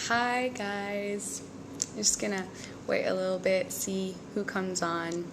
Hi guys, I'm just gonna wait a little bit, see who comes on,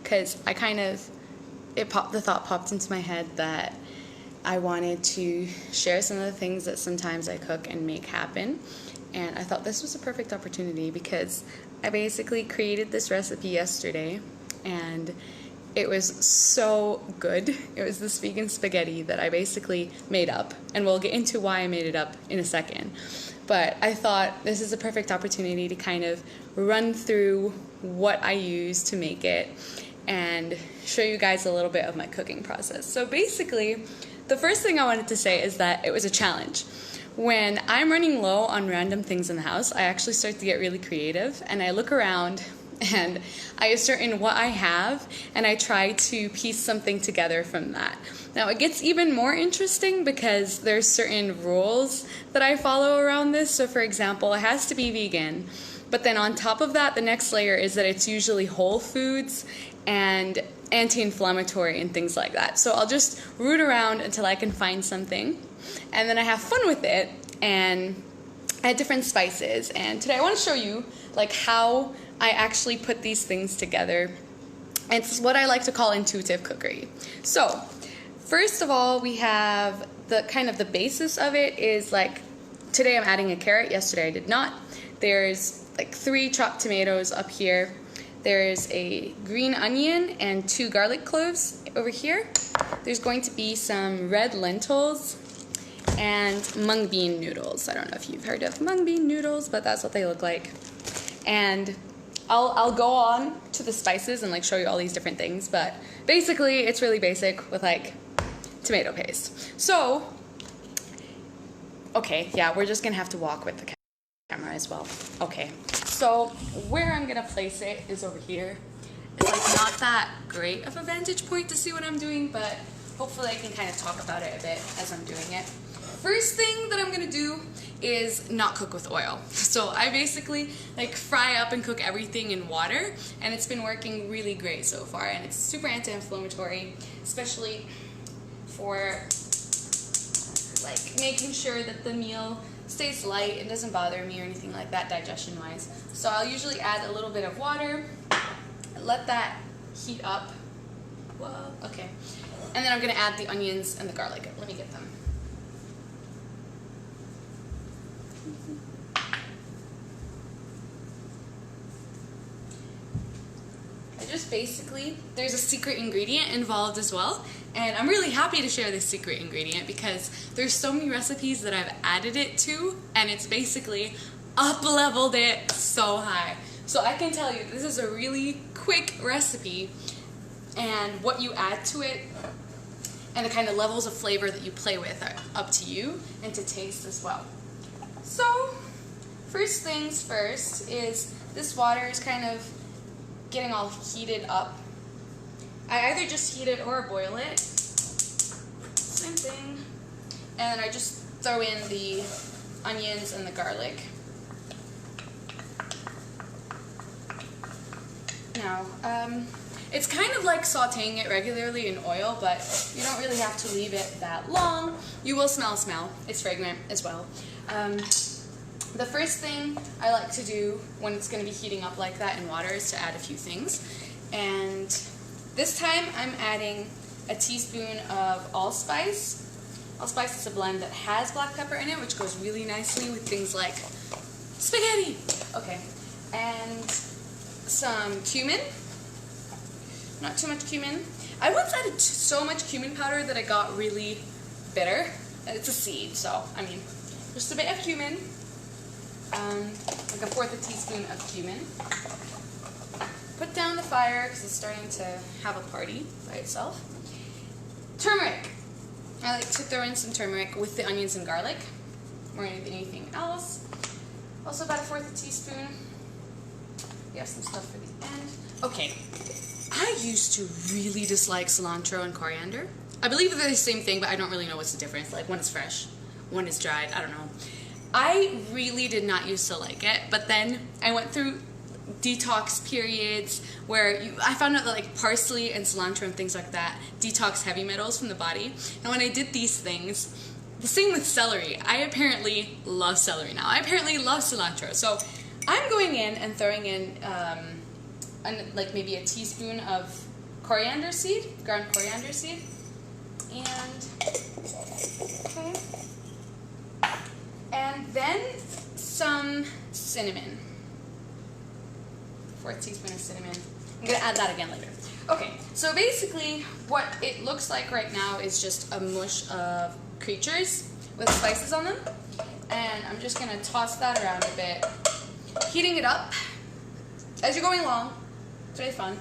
because the thought popped into my head that I wanted to share some of the things that sometimes I cook and make happen, and I thought this was a perfect opportunity because I basically created this recipe yesterday and it was so good. It was this vegan spaghetti that I basically made up, and we'll get into why I made it up in a second. But I thought this is a perfect opportunity to kind of run through what I use to make it and show you guys a little bit of my cooking process. So basically, the first thing I wanted to say is that it was a challenge. When I'm running low on random things in the house, I actually start to get really creative, and I look around and I assert in what I have, and I try to piece something together from that. Now it gets even more interesting because there's certain rules that I follow around this. So for example, it has to be vegan, but then on top of that, the next layer is that it's usually whole foods and anti-inflammatory and things like that. So I'll just root around until I can find something, and then I have fun with it and add different spices. And today I want to show you like how I actually put these things together. It's what I like to call intuitive cookery. So first of all, we have the basis of it is like, today I'm adding a carrot, yesterday I did not. There's like 3 chopped tomatoes up here. There's a green onion and 2 garlic cloves over here. There's going to be some red lentils and mung bean noodles. I don't know if you've heard of mung bean noodles, but that's what they look like. And I'll go on to the spices and like show you all these different things, but basically it's really basic with like tomato paste. So, okay, yeah, we're just gonna have to walk with the camera as well. Okay, so where I'm gonna place it is over here. It's like not that great of a vantage point to see what I'm doing, but hopefully I can kind of talk about it a bit as I'm doing it. First thing that I'm gonna do is not cook with oil. So I basically like fry up and cook everything in water, and it's been working really great so far, and it's super anti-inflammatory, especially for like making sure that the meal stays light and doesn't bother me or anything like that digestion wise. So I'll usually add a little bit of water, let that heat up. Whoa, okay. And then I'm gonna add the onions and the garlic. Let me get them. Basically, there's a secret ingredient involved as well, and I'm really happy to share this secret ingredient because there's so many recipes that I've added it to, and it's basically up-leveled it so high. So I can tell you this is a really quick recipe, and what you add to it and the kind of levels of flavor that you play with are up to you and to taste as well. So first things first is this water is kind of getting all heated up. I either just heat it or boil it. Same thing. And then I just throw in the onions and the garlic. Now, it's kind of like sauteing it regularly in oil, but you don't really have to leave it that long. You will smell. It's fragrant as well. The first thing I like to do when it's going to be heating up like that in water is to add a few things. And this time I'm adding a teaspoon of allspice. Allspice is a blend that has black pepper in it, which goes really nicely with things like spaghetti. Okay, and some cumin. Not too much cumin. I once added so much cumin powder that I got really bitter. It's a seed, so I mean, just a bit of cumin. Like a 1/4 teaspoon of cumin. Put down the fire because it's starting to have a party by itself. Turmeric. I like to throw in some turmeric with the onions and garlic more than anything else. Also about a 1/4 teaspoon. We have some stuff for the end. Okay. I used to really dislike cilantro and coriander. I believe they're the same thing, but I don't really know what's the difference. Like one is fresh, one is dried. I don't know. I really did not used to like it, but then I went through detox periods where I found out that like parsley and cilantro and things like that detox heavy metals from the body. And when I did these things, the same with celery. I apparently love celery now. I apparently love cilantro. So I'm going in and throwing in like maybe a teaspoon of coriander seed, ground coriander seed. And, okay. And then some cinnamon. 4th teaspoon of cinnamon. I'm going to add that again later. Okay, so basically what it looks like right now is just a mush of creatures with spices on them. And I'm just going to toss that around a bit, heating it up as you're going along. It's really fun.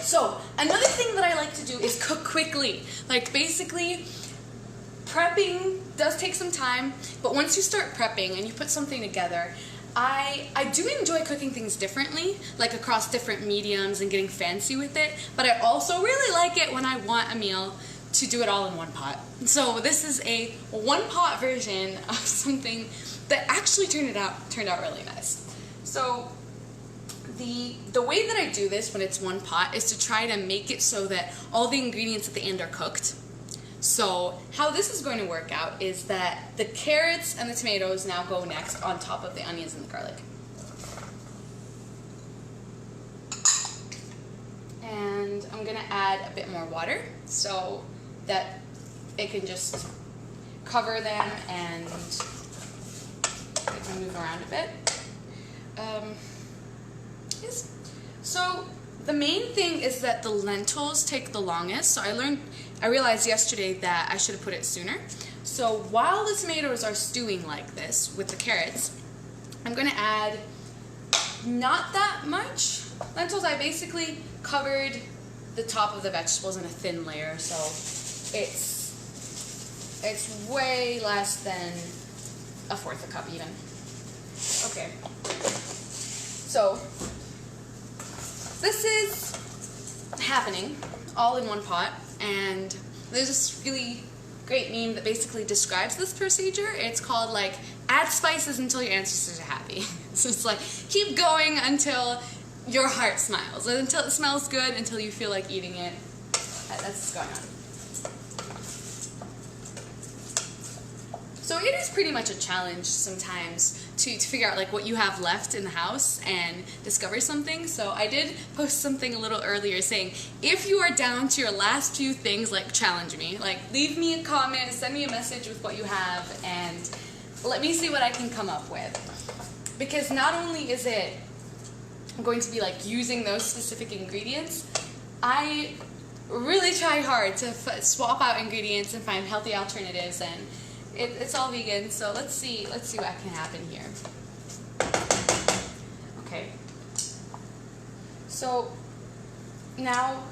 So another thing that I like to do is cook quickly. Like basically, prepping does take some time, but once you start prepping and you put something together, I do enjoy cooking things differently, like across different mediums and getting fancy with it, but I also really like it when I want a meal to do it all in one pot. So this is a one-pot version of something that actually turned out really nice. So the way that I do this when it's one pot is to try to make it so that all the ingredients at the end are cooked. So how this is going to work out is that the carrots and the tomatoes now go next on top of the onions and the garlic. And I'm going to add a bit more water so that it can just cover them and it can move around a bit. Yes. So the main thing is that the lentils take the longest. So I realized yesterday that I should have put it sooner. So while the tomatoes are stewing like this with the carrots, I'm going to add not that much lentils. I basically covered the top of the vegetables in a thin layer, so it's way less than 1/4 cup even. Okay. So this is happening all in one pot, and there's this really great meme that basically describes this procedure. It's called like, add spices until your ancestors are happy. So it's like, keep going until your heart smiles, and until it smells good, until you feel like eating it. That's what's going on. So it is pretty much a challenge sometimes to figure out like what you have left in the house and discover something. So I did post something a little earlier saying, if you are down to your last few things, like challenge me. Like leave me a comment, send me a message with what you have, and let me see what I can come up with. Because not only is it going to be like using those specific ingredients, I really try hard to swap out ingredients and find healthy alternatives, and it's all vegan, so let's see what can happen here. Okay. So now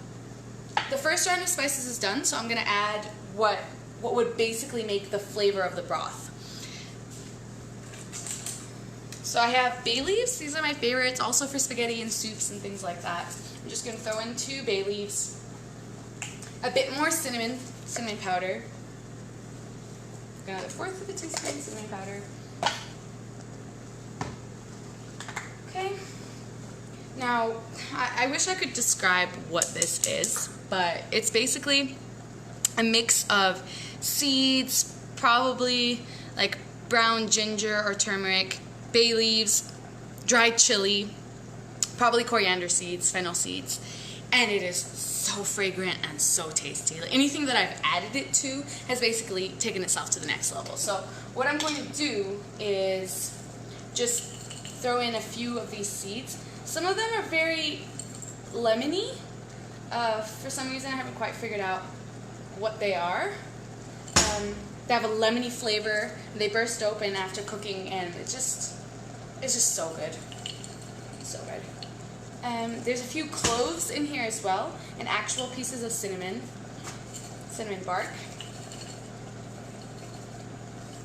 the first round of spices is done, so I'm gonna add what would basically make the flavor of the broth. So I have bay leaves. These are my favorites, also for spaghetti and soups and things like that. I'm just gonna throw in 2 bay leaves, a bit more cinnamon powder. Got 1/4 of a teaspoon cinnamon powder. Okay. Now, I wish I could describe what this is, but it's basically a mix of seeds, probably like brown ginger or turmeric, bay leaves, dried chili, probably coriander seeds, fennel seeds, and it is so fragrant and so tasty. Like anything that I've added it to has basically taken itself to the next level. So what I'm going to do is just throw in a few of these seeds. Some of them are very lemony. For some reason I haven't quite figured out what they are. They have a lemony flavor. They burst open after cooking, and it's just so good. So good. There's a few cloves in here as well, and actual pieces of cinnamon bark.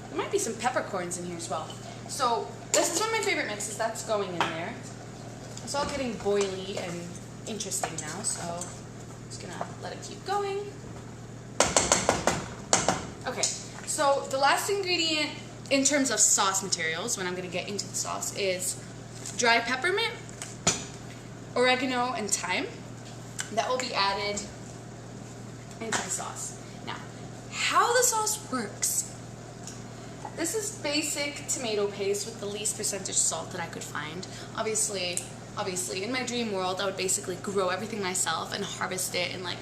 There might be some peppercorns in here as well. So this is one of my favorite mixes. That's going in there. It's all getting boily and interesting now, so I'm just gonna let it keep going. Okay, so the last ingredient in terms of sauce materials, when I'm gonna get into the sauce, is dry peppermint, oregano, and thyme. That will be added into the sauce. Now, how the sauce works. This is basic tomato paste with the least percentage salt that I could find. Obviously, in my dream world, I would basically grow everything myself and harvest it and like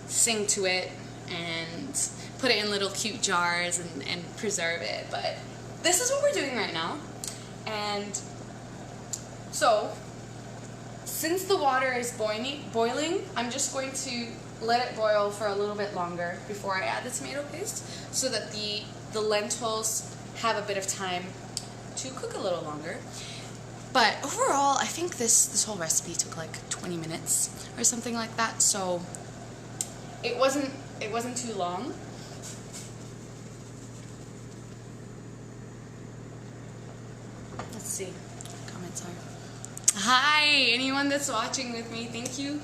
sing to it and put it in little cute jars and preserve it. But this is what we're doing right now. And so, since the water is boiling, I'm just going to let it boil for a little bit longer before I add the tomato paste so that the lentils have a bit of time to cook a little longer. But overall, I think this whole recipe took like 20 minutes or something like that, so it wasn't too long. Let's see what comments are. Hi, anyone that's watching with me, thank you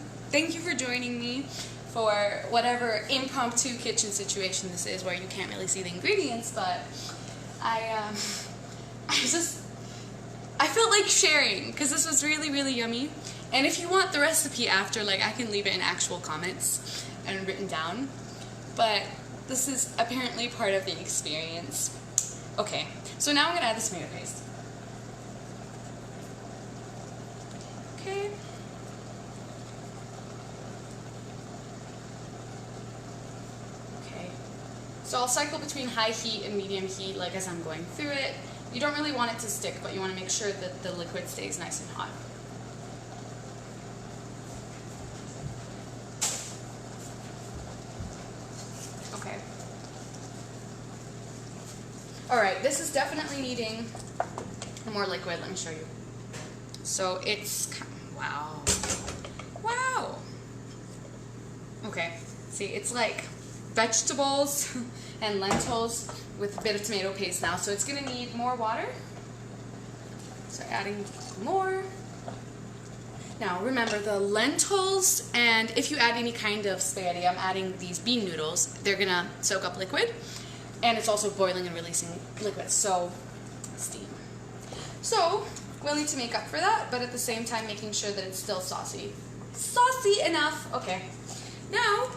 for joining me for whatever impromptu kitchen situation this is where you can't really see the ingredients, but I felt like sharing because this was really, really yummy. And if you want the recipe after, like, I can leave it in actual comments and written down, but this is apparently part of the experience. Okay, so now I'm gonna add the tomato paste. Okay. So I'll cycle between high heat and medium heat, like as I'm going through it. You don't really want it to stick, but you want to make sure that the liquid stays nice and hot. Okay. Alright, this is definitely needing more liquid. Let me show you. So it's, wow. Wow. Okay, see, it's like vegetables and lentils with a bit of tomato paste now, so it's going to need more water. So adding more. Now remember, the lentils, and if you add any kind of spaghetti, I'm adding these bean noodles, they're going to soak up liquid, and it's also boiling and releasing liquid, so steam. So we'll need to make up for that, but at the same time making sure that it's still saucy. Saucy enough! Okay. Now,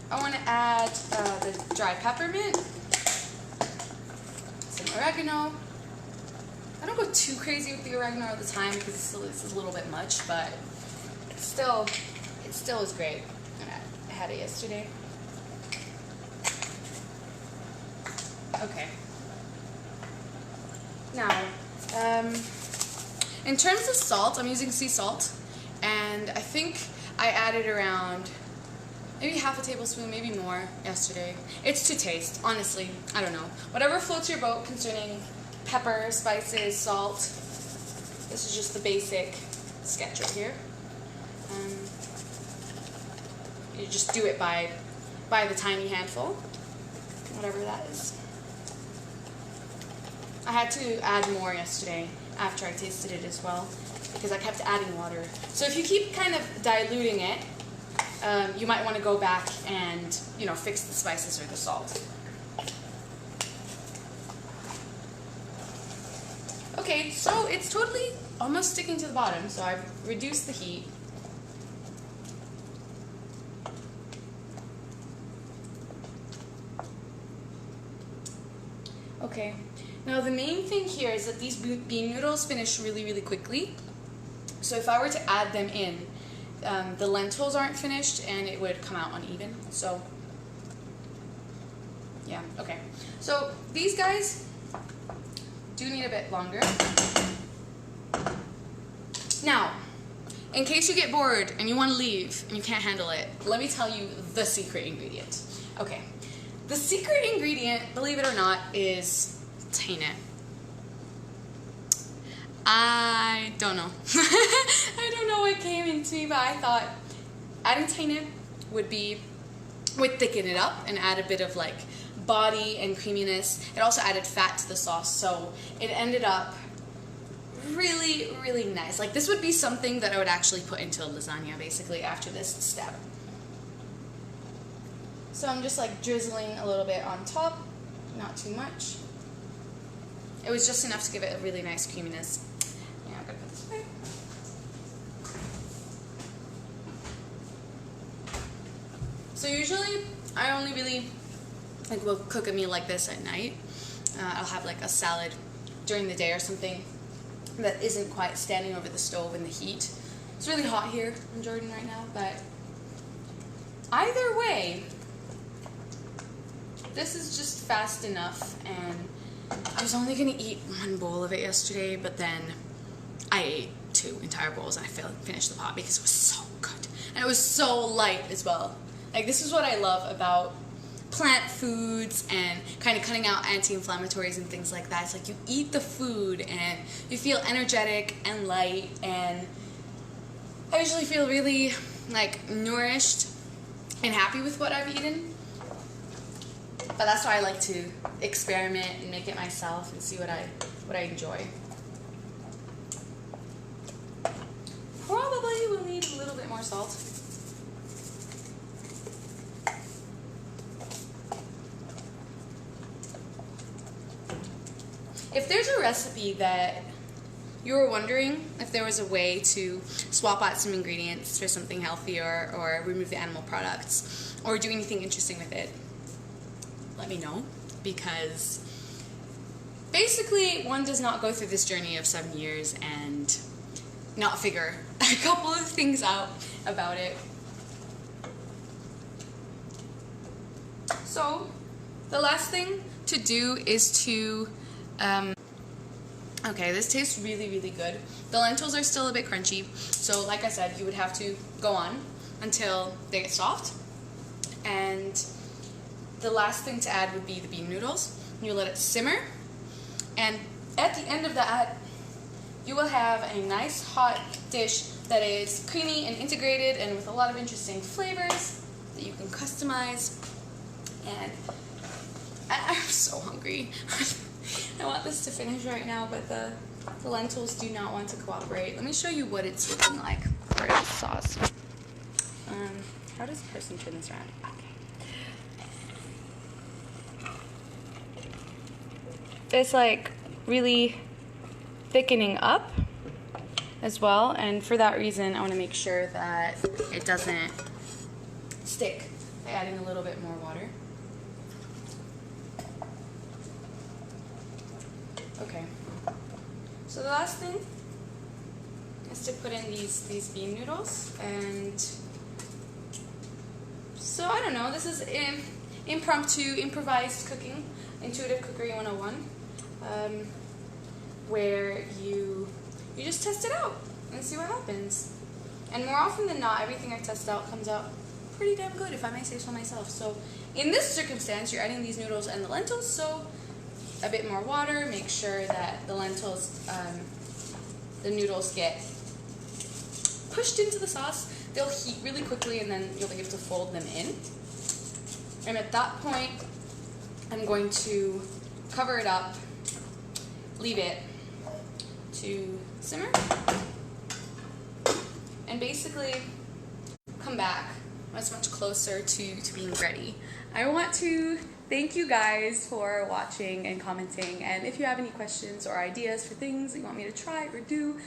I want to add the dried peppermint, some oregano. I don't go too crazy with the oregano all the time because this is a little bit much, but it still is great. I had it yesterday. Okay. Now, in terms of salt, I'm using sea salt, and I think I added around maybe half a tablespoon, maybe more, yesterday. It's to taste, honestly. I don't know. Whatever floats your boat concerning pepper, spices, salt. This is just the basic sketch right here. You just do it by the tiny handful, whatever that is. I had to add more yesterday after I tasted it as well, because I kept adding water. So if you keep kind of diluting it, you might want to go back and, you know, fix the spices or the salt. Okay, so it's totally almost sticking to the bottom, so I've reduced the heat. Okay, now the main thing here is that these bean noodles finish really, really quickly. So if I were to add them in, the lentils aren't finished and it would come out uneven. So, yeah, okay. So these guys do need a bit longer. Now, in case you get bored and you want to leave and you can't handle it, let me tell you the secret ingredient. Okay, the secret ingredient, believe it or not, is tahini. I don't know. I don't know what came into me, but I thought adding tahini would thicken it up and add a bit of like body and creaminess. It also added fat to the sauce, so it ended up really, really nice. Like, this would be something that I would actually put into a lasagna basically after this step. So I'm just like drizzling a little bit on top, not too much. It was just enough to give it a really nice creaminess. Yeah, I'm gonna put this away. So usually I only really like we'll cook a meal like this at night. I'll have like a salad during the day or something that isn't quite standing over the stove in the heat. It's really hot here in Jordan right now, but either way, this is just fast enough. And I was only gonna eat one bowl of it yesterday, but then I ate 2 entire bowls and I finished the pot because it was so good. And it was so light as well. Like, this is what I love about plant foods and kind of cutting out anti-inflammatories and things like that. It's like you eat the food and you feel energetic and light, and I usually feel really like nourished and happy with what I've eaten. But that's why I like to experiment and make it myself and see what I enjoy. Probably will need a little bit more salt. If there's a recipe that you were wondering if there was a way to swap out some ingredients for something healthier, or remove the animal products, or do anything interesting with it, let me know, because basically one does not go through this journey of 7 years and not figure a couple of things out about it. So the last thing to do is to okay, this tastes really, really good. The lentils are still a bit crunchy, so like I said, you would have to go on until they get soft. And the last thing to add would be the bean noodles. You let it simmer, and at the end of that, you will have a nice hot dish that is creamy and integrated and with a lot of interesting flavors that you can customize. And I'm so hungry. I want this to finish right now, but the lentils do not want to cooperate. Let me show you what it's looking like for the sauce. How does the person turn this around? Okay. It's like really thickening up as well, and for that reason I want to make sure that it doesn't stick by adding a little bit more water. Okay, so the last thing is to put in these bean noodles. And so I don't know, this is impromptu, improvised cooking, intuitive cookery 101, where you just test it out and see what happens. And more often than not, everything I test out comes out pretty damn good, if I may say so myself. So in this circumstance, you're adding these noodles and the lentils, so a bit more water, make sure that the lentils, the noodles get pushed into the sauce. They'll heat really quickly, and then you'll be able to fold them in. And at that point, I'm going to cover it up, leave it to simmer, and basically come back when it's much closer to being ready. I want to thank you guys for watching and commenting, and if you have any questions or ideas for things that you want me to try or do,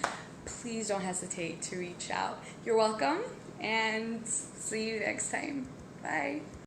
please don't hesitate to reach out. You're welcome, and see you next time. Bye.